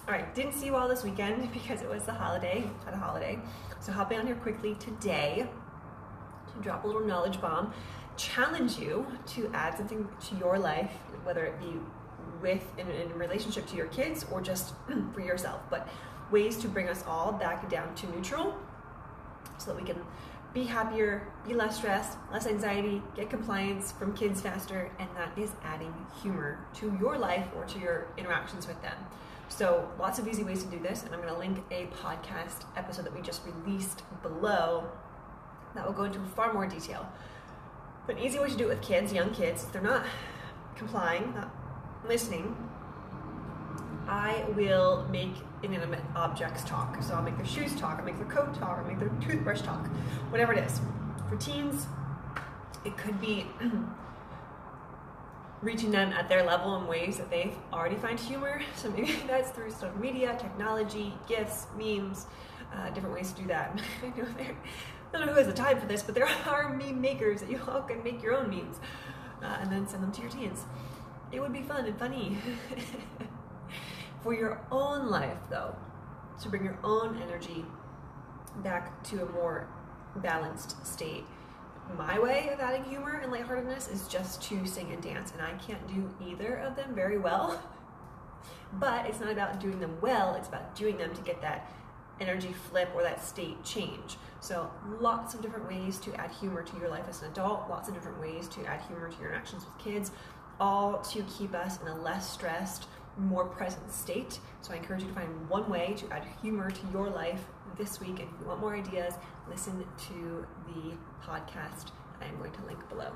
All right, didn't see you all this weekend because it was the holiday, had a holiday. So hopping on here quickly today to drop a little knowledge bomb, challenge you to add something to your life, whether it be in relationship to your kids or just for yourself, but ways to bring us all back down to neutral so that we can be happier, be less stressed, less anxiety, get compliance from kids faster, and that is adding humor to your life or to your interactions with them. So lots of easy ways to do this, and I'm going to link a podcast episode that we just released below that will go into far more detail. But an easy way to do it with kids, young kids, if they're not complying, not listening, I will make inanimate objects talk. So I'll make their shoes talk, I'll make their coat talk, I'll make their toothbrush talk, whatever it is. For teens, it could be reaching them at their level in ways that they already find humor. So maybe that's through social media, technology, GIFs, memes, different ways to do that. I don't know who has the time for this, but there are meme makers that you all can make your own memes and then send them to your teens. It would be fun and funny. For your own life, though, to bring your own energy back to a more balanced state, my way of adding humor and lightheartedness is just to sing and dance, and I can't do either of them very well. But it's not about doing them well, it's about doing them to get that energy flip or that state change. So lots of different ways to add humor to your life as an adult, lots of different ways to add humor to your interactions with kids, all to keep us in a less stressed, more present state. So I encourage you to find one way to add humor to your life this week. And if you want more ideas, listen to the podcast I am going to link below.